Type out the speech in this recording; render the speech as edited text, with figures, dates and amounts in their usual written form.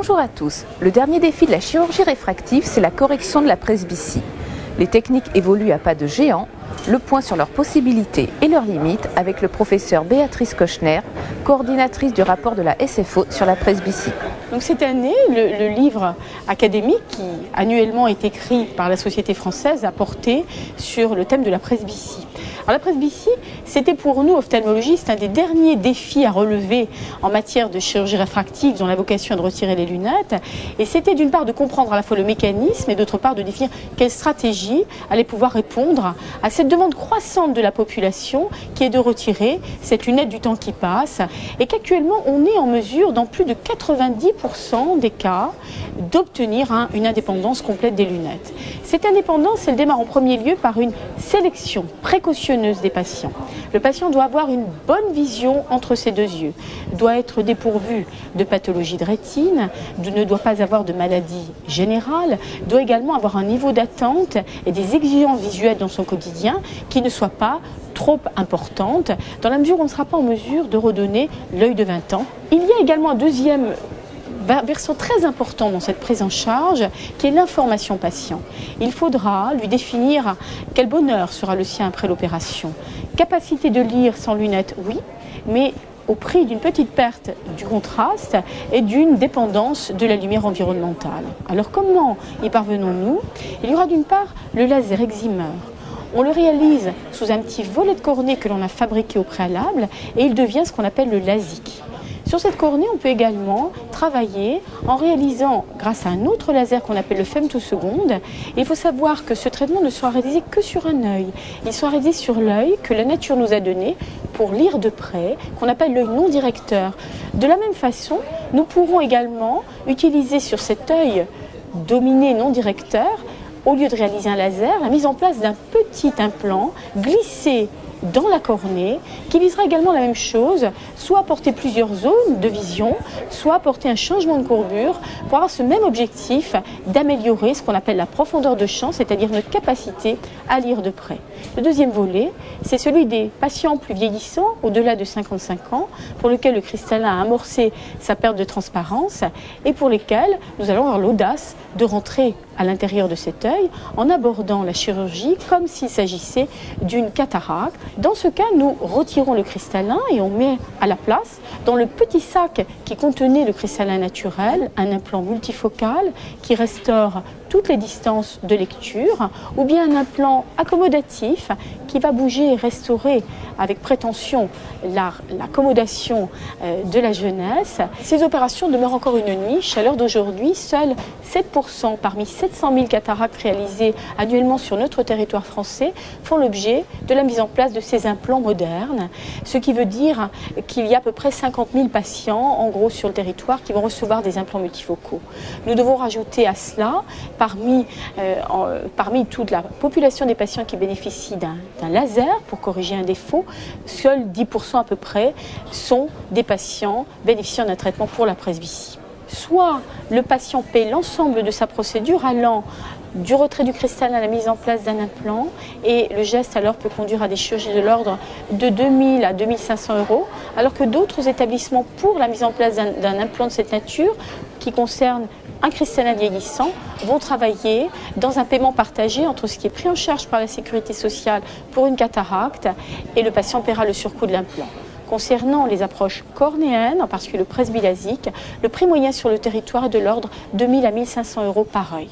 Bonjour à tous. Le dernier défi de la chirurgie réfractive, c'est la correction de la presbytie. Les techniques évoluent à pas de géant. Le point sur leurs possibilités et leurs limites avec le professeur Béatrice Kochner, coordinatrice du rapport de la SFO sur la presbytie. Donc cette année, le livre académique qui annuellement est écrit par la Société française a porté sur le thème de la presbytie. Alors la presbytie, c'était pour nous, ophtalmologistes, un des derniers défis à relever en matière de chirurgie réfractive dont la vocation est de retirer les lunettes. Et c'était d'une part de comprendre à la fois le mécanisme et d'autre part de définir quelle stratégie allait pouvoir répondre à cette demande croissante de la population qui est de retirer cette lunette du temps qui passe et qu'actuellement on est en mesure dans plus de 90% des cas d'obtenir une indépendance complète des lunettes. Cette indépendance, elle démarre en premier lieu par une sélection précautionneuse des patients. Le patient doit avoir une bonne vision entre ses deux yeux, doit être dépourvu de pathologie de rétine, ne doit pas avoir de maladie générale, doit également avoir un niveau d'attente et des exigences visuelles dans son quotidien qui ne soient pas trop importantes, dans la mesure où on ne sera pas en mesure de redonner l'œil de 20 ans. Il y a également un deuxième versant très important dans cette prise en charge qui est l'information patient. Il faudra lui définir quel bonheur sera le sien après l'opération. Capacité de lire sans lunettes, oui, mais au prix d'une petite perte du contraste et d'une dépendance de la lumière environnementale. Alors comment y parvenons-nous? Il y aura d'une part le laser eximeur. On le réalise sous un petit volet de cornée que l'on a fabriqué au préalable et il devient ce qu'on appelle le LASIK. Sur cette cornée, on peut également travailler en réalisant, grâce à un autre laser qu'on appelle le femtoseconde, il faut savoir que ce traitement ne sera réalisé que sur un œil. Il sera réalisé sur l'œil que la nature nous a donné pour lire de près, qu'on appelle l'œil non directeur. De la même façon, nous pourrons également utiliser sur cet œil dominé non directeur, au lieu de réaliser un laser, la mise en place d'un petit implant glissé dans la cornée, qui visera également la même chose, soit apporter plusieurs zones de vision, soit apporter un changement de courbure pour avoir ce même objectif d'améliorer ce qu'on appelle la profondeur de champ, c'est-à-dire notre capacité à lire de près. Le deuxième volet, c'est celui des patients plus vieillissants, au-delà de 55 ans, pour lesquels le cristallin a amorcé sa perte de transparence et pour lesquels nous allons avoir l'audace de rentrer à l'intérieur de cet œil en abordant la chirurgie comme s'il s'agissait d'une cataracte. Dans ce cas, nous retirons le cristallin et on met à la place, dans le petit sac qui contenait le cristallin naturel, un implant multifocal qui restaure toutes les distances de lecture, ou bien un implant accommodatif qui va bouger et restaurer avec prétention l'accommodation de la jeunesse. Ces opérations demeurent encore une niche. À l'heure d'aujourd'hui, seuls 7% parmi 700 000 cataractes réalisées annuellement sur notre territoire français font l'objet de la mise en place de ces implants modernes, ce qui veut dire qu'il y a à peu près 50 000 patients, en gros, sur le territoire qui vont recevoir des implants multifocaux. Nous devons rajouter à cela, parmi toute la population des patients qui bénéficient d'un laser pour corriger un défaut, seuls 10% à peu près sont des patients bénéficiant d'un traitement pour la presbytie. Soit le patient paie l'ensemble de sa procédure allant du retrait du cristallin à la mise en place d'un implant et le geste alors peut conduire à des chirurgies de l'ordre de 2 000 à 2 500 €, alors que d'autres établissements pour la mise en place d'un implant de cette nature qui concerne un cristallin vieillissant vont travailler dans un paiement partagé entre ce qui est pris en charge par la sécurité sociale pour une cataracte et le patient paiera le surcoût de l'implant. Concernant les approches cornéennes, en particulier le presbyLASIK, le prix moyen sur le territoire est de l'ordre de 1 000 à 1 500 € par œil.